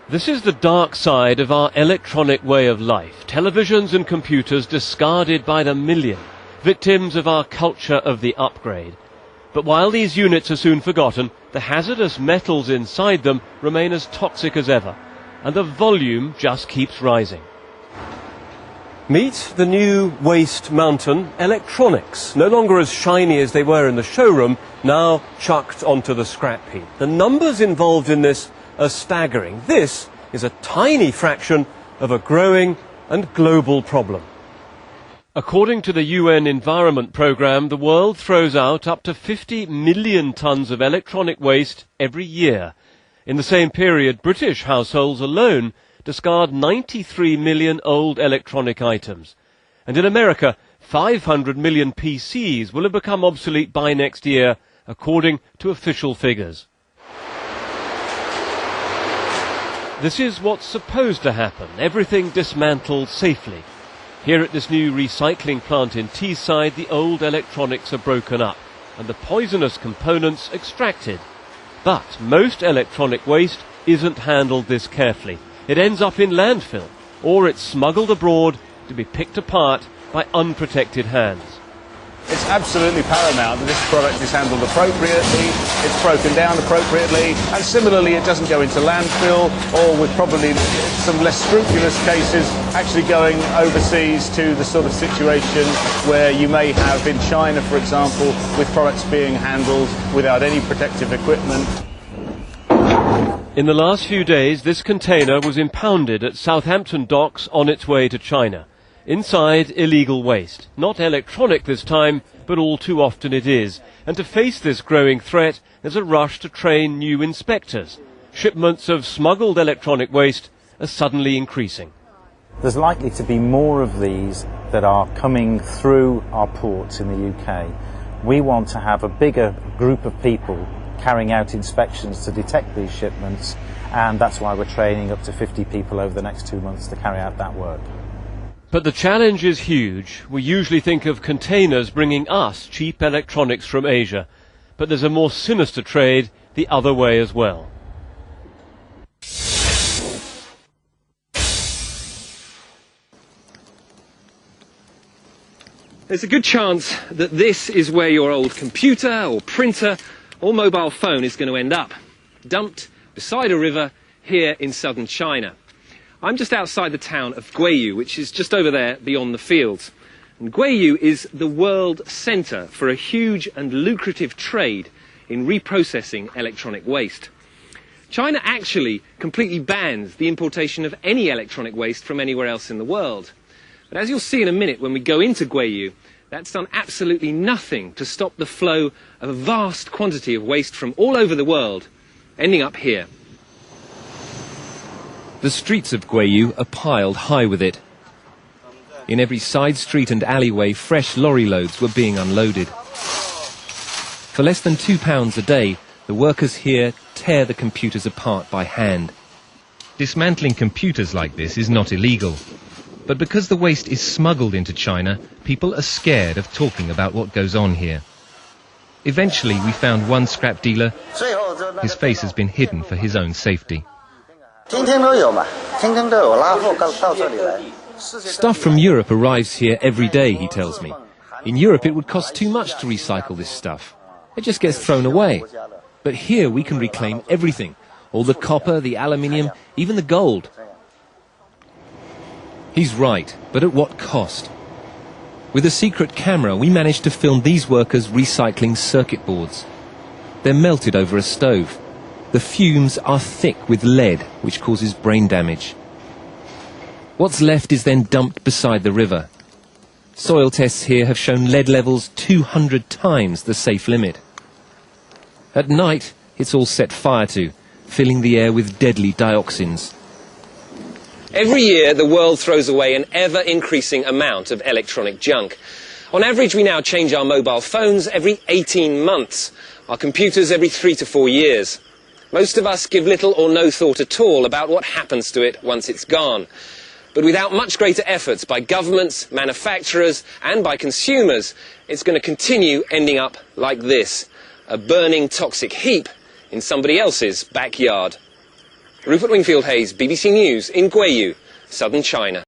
This is the dark side of our electronic way of life. Televisions and computers discarded by the million, victims of our culture of the upgrade. But while these units are soon forgotten, the hazardous metals inside them remain as toxic as ever, and the volume just keeps rising. Meet the new waste mountain, electronics, no longer as shiny as they were in the showroom, now chucked onto the scrap heap. The numbers involved in this are staggering. This is a tiny fraction of a growing and global problem. According to the UN Environment Programme, the world throws out up to 50 million tonnes of electronic waste every year. In the same period, British households alone discard 93 million old electronic items. And in America, 500 million PCs will have become obsolete by next year, according to official figures. This is what's supposed to happen, everything dismantled safely. Here at this new recycling plant in Teesside, the old electronics are broken up and the poisonous components extracted. But most electronic waste isn't handled this carefully. It ends up in landfill, or it's smuggled abroad to be picked apart by unprotected hands. It's absolutely paramount that this product is handled appropriately, it's broken down appropriately, and similarly it doesn't go into landfill, or with probably some less scrupulous cases actually going overseas to the sort of situation where you may have in China, for example, with products being handled without any protective equipment. In the last few days, this container was impounded at Southampton docks on its way to China. Inside, illegal waste. Not electronic this time, but all too often it is. And to face this growing threat, there's a rush to train new inspectors. Shipments of smuggled electronic waste are suddenly increasing. There's likely to be more of these that are coming through our ports in the UK. We want to have a bigger group of people carrying out inspections to detect these shipments, and that's why we're training up to 50 people over the next 2 months to carry out that work. But the challenge is huge. We usually think of containers bringing us cheap electronics from Asia. But there's a more sinister trade the other way as well. There's a good chance that this is where your old computer or printer or mobile phone is going to end up. Dumped beside a river here in southern China. I'm just outside the town of Guiyu, which is just over there beyond the fields. And Guiyu is the world centre for a huge and lucrative trade in reprocessing electronic waste. China actually completely bans the importation of any electronic waste from anywhere else in the world. But as you'll see in a minute when we go into Guiyu, that's done absolutely nothing to stop the flow of a vast quantity of waste from all over the world ending up here. The streets of Guiyu are piled high with it. In every side street and alleyway, fresh lorry loads were being unloaded. For less than £2 a day, the workers here tear the computers apart by hand. Dismantling computers like this is not illegal. But because the waste is smuggled into China, people are scared of talking about what goes on here. Eventually, we found one scrap dealer. His face has been hidden for his own safety. Stuff from Europe arrives here every day, he tells me. In Europe it would cost too much to recycle this stuff. It just gets thrown away. But here we can reclaim everything. All the copper, the aluminium, even the gold. He's right, but at what cost? With a secret camera we managed to film these workers recycling circuit boards. They're melted over a stove. The fumes are thick with lead, which causes brain damage. What's left is then dumped beside the river. Soil tests here have shown lead levels 200 times the safe limit. At night, it's all set fire to, filling the air with deadly dioxins. Every year, the world throws away an ever-increasing amount of electronic junk. On average, we now change our mobile phones every 18 months, our computers every 3 to 4 years. Most of us give little or no thought at all about what happens to it once it's gone. But without much greater efforts by governments, manufacturers and by consumers, it's going to continue ending up like this, a burning toxic heap in somebody else's backyard. Rupert Wingfield Hayes, BBC News in Guiyu, southern China.